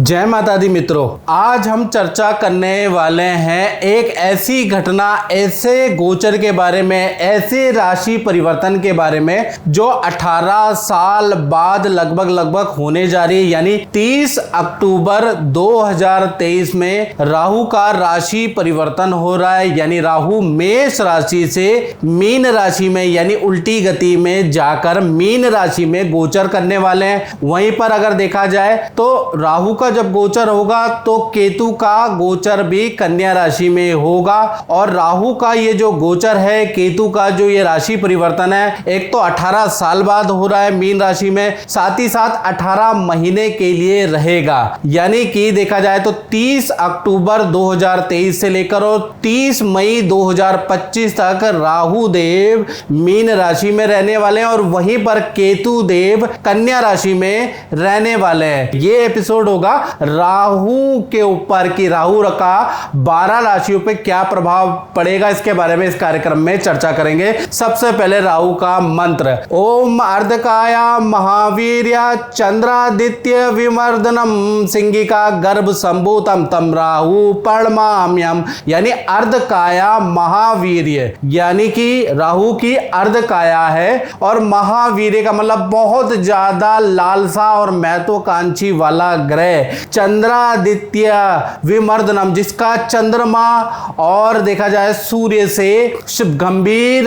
जय माता दी मित्रों, आज हम चर्चा करने वाले हैं एक ऐसी घटना, ऐसे गोचर के बारे में, ऐसे राशि परिवर्तन के बारे में जो 18 साल बाद लगभग होने जा रही है। यानी 30 अक्टूबर 2023 में राहु का राशि परिवर्तन हो रहा है। यानी राहु मेष राशि से मीन राशि में यानी उल्टी गति में जाकर मीन राशि में गोचर करने वाले हैं। वहीं पर अगर देखा जाए तो राहु का जब गोचर होगा तो केतु का गोचर भी कन्या राशि में होगा। और राहु का ये जो गोचर है, केतु का जो ये राशि परिवर्तन है, एक तो 18 साल बाद हो रहा है मीन राशि में, साथ ही साथ 18 महीने के लिए रहेगा। यानी कि देखा जाए तो 30 अक्टूबर 2023 से लेकर और 30 मई 2025 तक राहु देव मीन राशि में रहने वाले हैं और वहीं पर केतु देव कन्या राशि में रहने वाले हैं। ये एपिसोड होगा राहु के ऊपर कि राहु का 12 राशियों पे क्या प्रभाव पड़ेगा, इसके बारे में इस कार्यक्रम में चर्चा करेंगे। सबसे पहले राहु का मंत्र, ओम अर्धकाया महावीर्य चंद्रादित्य विमर्दनम सिंगिका गर्भ संभूतम तम राहु पर्णमाम्यम। यानी अर्धकाया महावीर्य, यानी कि राहु की अर्धकाया है और महावीर्य का मतलब बहुत ज्यादा लालसा और महत्वाकांक्षी वाला ग्रह चंद्रादित्य विमर्दनम, जिसका चंद्रमा और देखा जाए सूर्य से गंभीर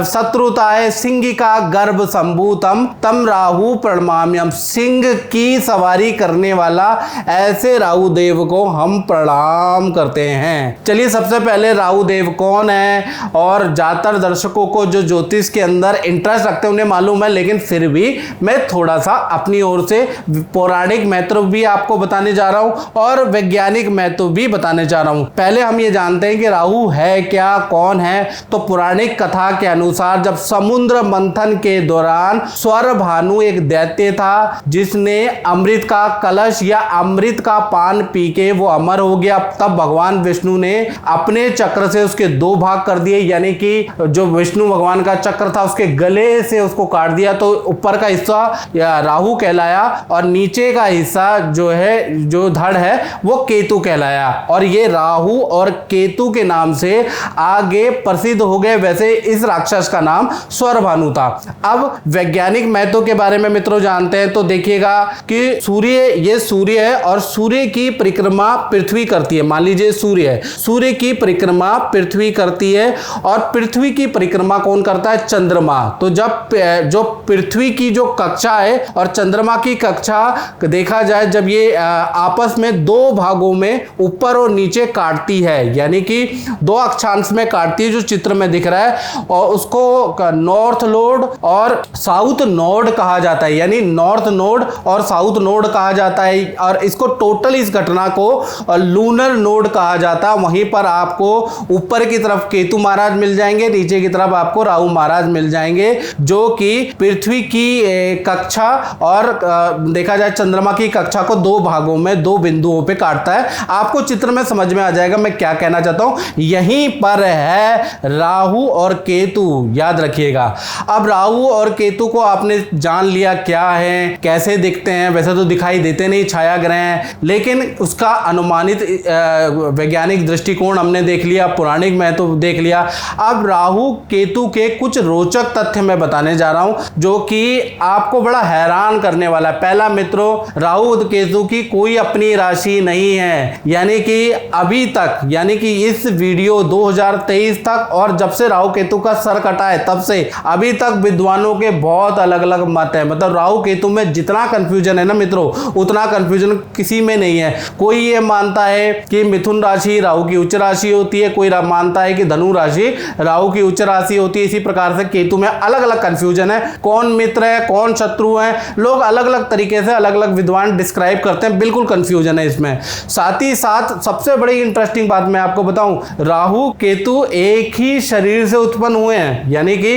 शत्रुता है। सिंह का गर्भ संभूतम तम राहु प्रणमाम्यम, सिंह की सवारी करने वाला ऐसे राहु देव को हम प्रणाम करते हैं। चलिए सबसे पहले राहु देव कौन है, और ज्यादातर दर्शकों को जो ज्योतिष के अंदर इंटरेस्ट रखते हैं उन्हें मालूम है, लेकिन फिर भी मैं थोड़ा सा अपनी ओर से पौराणिक महत्व भी आपको बताने जा रहा हूं और वैज्ञानिक महत्व भी बताने जा रहा हूं। पहले हम ये जानते हैं कि राहु है क्या, कौन है। तो पौराणिक कथा के अनुसार जब समुद्र मंथन के दौरान स्वर भानु एक दैत्य था जिसने अमृत का कलश या अमृत का पान पी के वो अमर हो गया, तब भगवान विष्णु ने अपने चक्र से उसके 2 भाग कर दिए। यानी कि जो विष्णु भगवान का चक्र था उसके गले से उसको काट दिया, तो ऊपर का हिस्सा राहु कहलाया और नीचे का हिस्सा जो है, जो धड़ है, वो केतु कहलाया। और ये राहु और केतु के नाम से आगे प्रसिद्ध हो गए। वैसे इस राक्षस का नाम स्वरभानु था। अब वैज्ञानिक महत्व के बारे में मित्रों जानते हैं तो देखिएगा कि सूर्य है और सूर्य की परिक्रमा पृथ्वी करती है। मान लीजिए सूर्य है, सूर्य की परिक्रमा पृथ्वी करती है और पृथ्वी की परिक्रमा कौन करता है? चंद्रमा। तो जब जो पृथ्वी की जो कक्षा है और चंद्रमा की कक्षा देखा जाए, जब ये आपस में 2 भागों में ऊपर और नीचे काटती है, यानी कि 2 अक्षांश में काटती है, जो चित्र में दिख रहा है, और उसको नॉर्थ नोड और साउथ नोड कहा जाता है। यानी नॉर्थ नोड और साउथ नोड कहा जाता है और इसको टोटल इस घटना को लूनर नोड कहा जाता है। वहीं पर आपको ऊपर की तरफ केतु महाराज मिल जाएंगे, नीचे की तरफ आपको राहु महाराज मिल जाएंगे, जो कि पृथ्वी की कक्षा और देखा जाए चंद्रमा की कक्षा को 2 भागों में 2 बिंदुओं पे काटता है। आपको चित्र में समझ में आ जाएगा मैं क्या कहना चाहता हूं। यहीं पर है राहु और केतु, याद रखिएगा। अब राहु और केतु को आपने जान लिया क्या है, कैसे दिखते हैं। वैसे तो दिखाई देते नहीं, छाया ग्रह हैं, लेकिन उसका अनुमानित वैज्ञानिक दृष्टिकोण हमने देख लिया, पौराणिक महत्व देख लिया। अब राहु केतु के कुछ रोचक तथ्य मैं बताने जा रहा हूं जो कि आपको बड़ा हैरान करने वाला है। पहला मित्रों, राहु केतु की कोई अपनी राशि नहीं है। यानी कि अभी तक, यानी कि इस वीडियो 2023 तक और जब से राहु केतु का सर कटा है तब से अभी तक विद्वानों के बहुत अलग अलग मत है। मतलब राहु केतु में जितना कंफ्यूजन है ना मित्रों, उतना कंफ्यूजन किसी में नहीं है। कोई ये मानता है कि मिथुन राशि राहु की उच्च राशि होती है, कोई मानता है कि धनु राशि राहु की उच्च राशि होती है। इसी प्रकार से केतु में अलग अलग कंफ्यूजन है, कौन मित्र है कौन शत्रु है, लोग अलग अलग तरीके से अलग अलग विद्वान डिस्क्राइब करते हैं। बिल्कुल कंफ्यूजन है इसमें। साथ ही साथ सबसे बड़ी इंटरेस्टिंग बात मैं आपको बताऊं, राहु केतु एक ही शरीर से उत्पन्न हुए हैं। यानी कि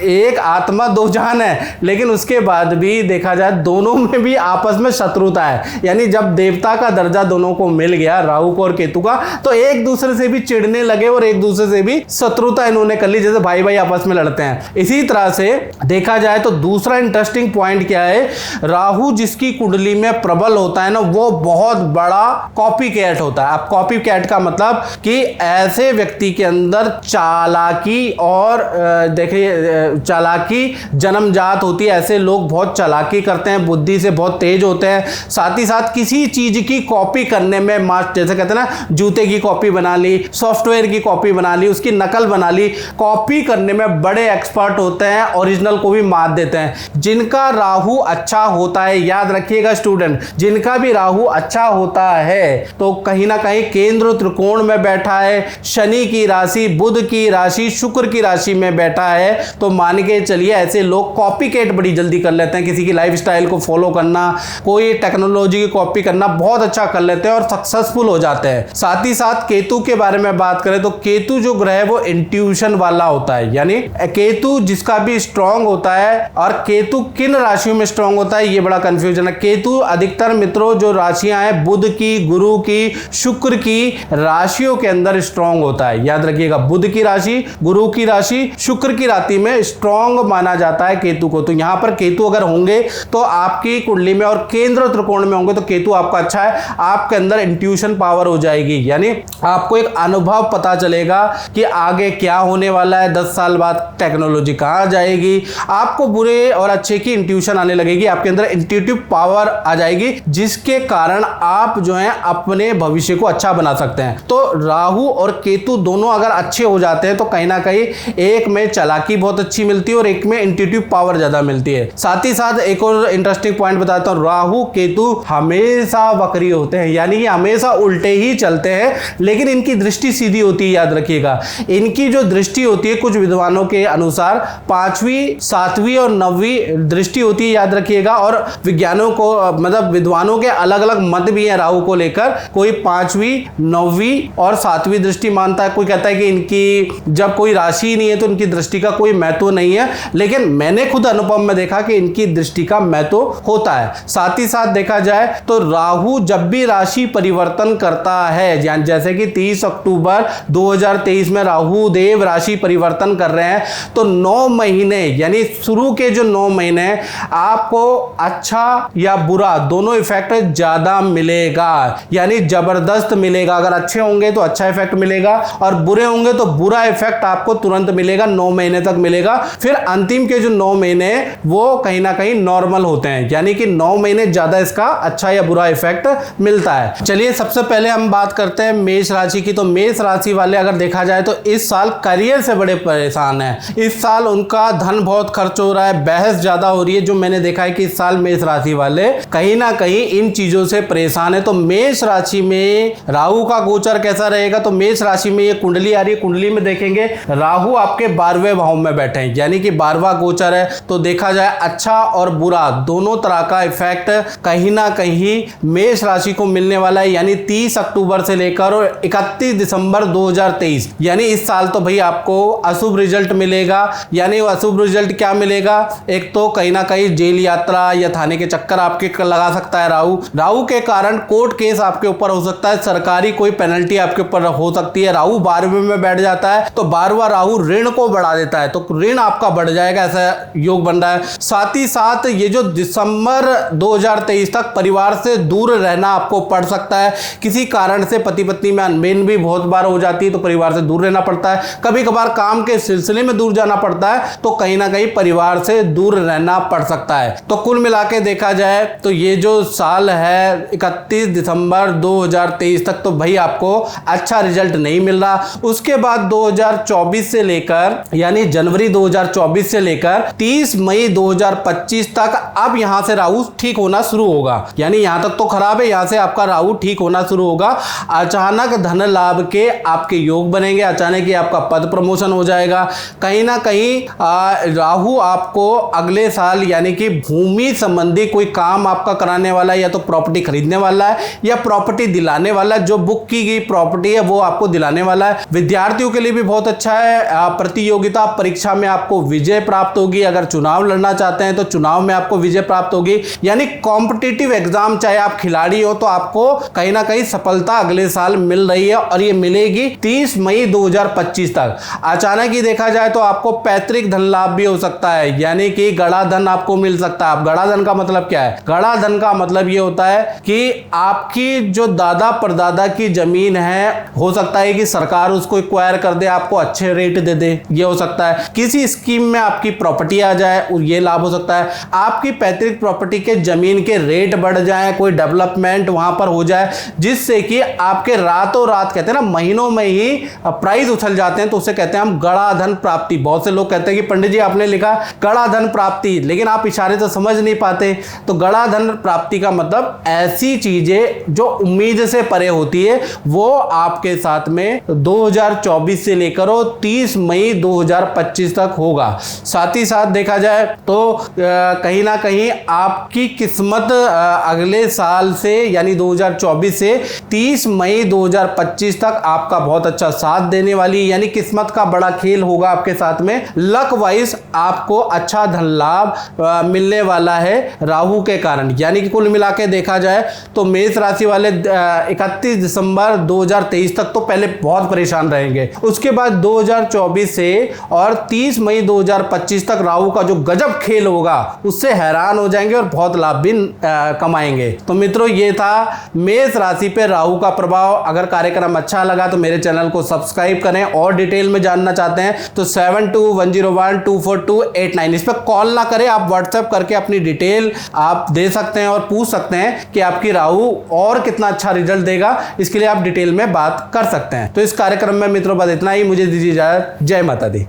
एक आत्मा 2 जान है, लेकिन उसके बाद भी देखा जाए दोनों में भी आपस में शत्रुता है। यानी जब देवता का दर्जा दोनों को मिल गया, राहु को और केतु का, तो एक दूसरे से भी चिढ़ने लगे और एक दूसरे से भी शत्रुता इन्होंने कर ली, जैसे भाई भाई आपस में लड़ते हैं। इसी तरह से देखा जाए तो दूसरा इंटरेस्टिंग पॉइंट क्या है, राहु जिसकी कुंडली में प्रबल होता होता है ना वो बहुत बड़ा कॉपी कैट होता है। अब कॉपी कैट का मतलब कि ऐसे व्यक्ति के अंदर चालाकी और देखिए चालाकी जन्मजात होती है। ऐसे लोग बहुत चालाकी करते हैं, बुद्धि से बहुत तेज होते हैं, साथ ही साथ किसी चीज की कॉपी करने में जैसे कहते हैं ना, जूते की कॉपी बना ली, सॉफ्टवेयर की कॉपी बना ली, उसकी नकल बना ली, कॉपी करने में बड़े एक्सपर्ट होते हैं, ओरिजिनल को भी मात देते हैं। जिनका राहु अच्छा होता है, याद रखिएगा स्टूडेंट, जिनका भी राहु अच्छा होता है तो कहीं ना कहीं केंद्र त्रिकोण में बैठा है, शनि की राशि, बुध की राशि, शुक्र की राशि में बैठा है, तो मान के चलिए ऐसे लोग कॉपी कैट बड़ी जल्दी कर लेते हैं। किसी की लाइफस्टाइल को फॉलो करना, कोई टेक्नोलॉजी की कॉपी करना बहुत अच्छा कर लेते हैं और सक्सेसफुल हो जाते हैं। साथ ही साथ केतु के बारे में बात करें तो केतु जो ग्रह है वो इंट्यूशन वाला होता है, यानी केतु जिसका भी स्ट्रांग होता है। और केतु किन राशियों में स्ट्रांग होता है ये बड़ा कंफ्यूजन है। केतु अधिकतर मित्रों जो राशियां हैं बुध की, गुरु की, शुक्र की राशियों के अंदर स्ट्रांग होता है। याद रखिएगा, बुध की राशि, गुरु की राशि, शुक्र की राशि में स्ट्रांग माना जाता है केतु को। तो यहां पर केतु अगर होंगे तो आपकी कुंडली में और केंद्र त्रिकोण में होंगे तो केतु आपका अच्छा है, आपके अंदर इंट्यूशन पावर हो जाएगी, यानी आपको एक अनुभव पता चलेगा कि आगे क्या होने वाला है, 10 साल बाद टेक्नोलॉजी कहां जाएगी। आपको बुरे और अच्छे की इंट्यूशन आने लगेगी, आपके अंदर इंट्यूटिव पावर आ जाएगी, जिसके कारण आप जो है अपने भविष्य को अच्छा बना सकते हैं। तो राहु और केतु दोनों अगर अच्छे हो जाते हैं तो कहीं ना कहीं एक में चालाकी बहुत अच्छी मिलती है और एक में इंट्यूटिव पावर ज्यादा मिलती है। साथ ही साथ एक और इंटरेस्टिंग पॉइंट बताता हूं, राहु केतु हमेशा वक्री होते हैं, यानी ये हमेशा उल्टे ही चलते हैं, लेकिन इनकी दृष्टि सीधी होती है। याद रखिएगा, इनकी जो दृष्टि होती है कुछ विद्वानों के अनुसार 5वीं, 7वीं और 9वीं दृष्टि होती है, याद रखिएगा। और विज्ञानों को मतलब विद्वानों के अलग अलग मत भी हैं राहु को लेकर, कोई 5वीं, 9वीं और 7वीं दृष्टि मानता है, कोई कहता है कि इनकी जब कोई राशि ही नहीं है तो इनकी दृष्टि का कोई महत्व नहीं है, लेकिन मैंने खुद अनुभव में देखा कि इनकी दृष्टि का महत्व होता है। साथ ही साथ देखा जाए तो राहु जब भी राशि परिवर्तन करता है, जैसे कि 30 अक्टूबर 2023 में राहु देव राशि परिवर्तन कर रहे हैं, तो 9 महीने यानी शुरू के जो 9 महीने आपको अच्छा या बुरा दोनों इफेक्ट ज्यादा मिलेगा, यानी जबरदस्त मिलेगा। अगर अच्छे होंगे तो अच्छा इफेक्ट मिलेगा और बुरे होंगे तो बुरा इफेक्ट आपको तुरंत मिलेगा, 9 महीने तक मिलेगा। फिर अंतिम के जो 9 महीने वो कहीं ना कहीं नॉर्मल होते हैं, यानी कि 9 महीने ज्यादा इसका अच्छा या बुरा इफेक्ट मिलता है। चलिए सबसे पहले हम बात करते हैं मेष राशि की। तो मेष राशि वाले अगर देखा जाए तो इस साल करियर से बड़े परेशान हैं। इस साल उनका धन बहुत खर्च हो रहा है, बहस ज्यादा हो रही है। जो मैंने देखा है कि इस साल मेष राशि वाले कहीं ना कहीं इन चीजों से परेशान है। तो मेष राशि में राहु का गोचर कैसा रहेगा, तो मेष राशि में ये कुंडली आ रही है, कुंडली में देखेंगे राहु आपके 12वें भाव में बैठे हैं, यानी कि 12वां गोचर है। तो देखा जाए अच्छा और बुरा दोनों तरह का इफेक्ट कहीं ना कहीं मेष राशि को मिलने वाला है, यानी 30 अक्टूबर से लेकर और 31 दिसंबर 2023, यानी इस साल तो भाई आपको अशुभ रिजल्ट मिलेगा। यानी अशुभ रिजल्ट क्या मिलेगा, एक तो कहीं ना कहीं जेल यात्रा या थाने के चक्कर आपके लगा सकता है राहु के कारण कोर्ट केस आपके ऊपर हो सकता है, सरकारी कोई पेनल्टी आपके ऊपर हो सकती है। राहु 12वें में बैठ जाता है तो 12वां राहु ऋण को बढ़ा देता है, तो ऋण आपका बढ़ जाएगा, ऐसा योग बन रहा है। साथ ही साथ ये जो दिसंबर 2023 तक परिवार से दूर रहना आपको पड़ सकता है, किसी कारण से पति पत्नी में अनबन भी बहुत बार हो जाती है तो परिवार से दूर रहना पड़ता है, कभी कभार काम के सिलसिले में दूर जाना पड़ता है, तो कहीं ना कहीं परिवार से दूर रहना पड़ सकता है। तो कुल मिला के देखा जाए तो ये जो साल है 31 दिसंबर 2023 तक तो भाई आपको अच्छा रिजल्ट नहीं मिल रहा। उसके बाद 2024 से लेकर यानी जनवरी 2024 से लेकर 30 मई 2025 तक अब यहां से राहु ठीक होना शुरू होगा, यानी यहां तक तो खराब है, यहां से आपका राहु ठीक होना शुरू होगा। अचानक धन लाभ के आपके योग बनेंगे, अचानक ही आपका पद प्रमोशन हो जाएगा। कहीं ना कहीं राहु आपको अगले साल यानी कि भूमि संबंधी कोई काम आपका कराने वाला है, या तो प्रॉपर्टी खरीदने वाला है या प्रॉपर्टी दिलाने वाला है, जो बुक की गई प्रॉपर्टी है वो आपको दिलाने वाला है। विद्यार्थियों के लिए भी बहुत अच्छा है, प्रतियोगिता परीक्षा में आपको विजय प्राप्त होगी। अगर चुनाव लड़ना चाहते हैं तो चुनाव में आपको विजय प्राप्त होगी, यानी कॉम्पिटिटिव एग्जाम चाहे आप खिलाड़ी हो तो आपको कहीं ना कहीं सफलता अगले साल मिल रही है और ये मिलेगी 30 मई 2025 तक। अचानक ही देखा जाए तो आपको पैतृक धन लाभ भी हो सकता है, यानी कि गड़ा धन आपको मिल सकता है। अब गड़ा धन का मतलब क्या है, गड़ा धन का मतलब मतलब ये होता है कि आपकी जो दादा परदादा की जमीन है, हो सकता है कि सरकार उसको एक्वायर कर दे, आपको अच्छे रेट दे दे, ये हो सकता है। किसी स्कीम में आपकी प्रॉपर्टी आ जाए और ये लाभ हो सकता है। आपकी पैतृक प्रॉपर्टी के जमीन के रेट बढ़ जाए, कोई डेवलपमेंट वहां पर हो जाए जिससे कि आपके रातों रात, कहते हैं ना, महीनों में ही प्राइस उछल जाते हैं, तो उसे कहते हैं हम गड़ा धन प्राप्ति। बहुत से लोग कहते हैं कि पंडित जी आपने लिखा गड़ा धन प्राप्ति, लेकिन आप इशारे से समझ नहीं पाते। तो गड़ा धन प्राप्ति का मतलब ऐसी चीजें जो उम्मीद से परे होती है, वो आपके साथ में 2024 से लेकर 30 मई 2025 तक होगा। साथ ही साथ देखा जाए तो कहीं ना कहीं आपकी किस्मत अगले साल से यानी 2024 से 30 मई 2025 तक आपका बहुत अच्छा साथ देने वाली, यानी किस्मत का बड़ा खेल होगा आपके साथ में। लक वाइज आपको अच्छा धन लाभ मिलने वाला है राहु के कारण। यानी कि कुल मिला के देखा जाए तो मेष राशि वाले 31 दिसंबर 2023 तक तो पहले बहुत परेशान रहेंगे, उसके बाद 2024 से और 30 मई 2025 तक राहु का जो गजब खेल होगा उससे हैरान हो जाएंगे और बहुत लाभ भी कमाएंगे। तो मित्रों, ये था मेष राशि पे राहु का प्रभाव। अगर कार्यक्रम अच्छा लगा तो मेरे चैनल को सब्सक्राइब करें, और डिटेल में जानना चाहते हैं तो 7210124289 इस पर कॉल ना करें, आप व्हाट्सएप करके अपनी डिटेल आप दे सकते हैं और पूछ सकते हैं कि आपकी राहु और कितना अच्छा रिजल्ट देगा। इसके लिए आप डिटेल में बात कर सकते हैं। तो इस कार्यक्रम में मित्रों बस इतना ही, मुझे दीजिए इजाजत। जय माता दी।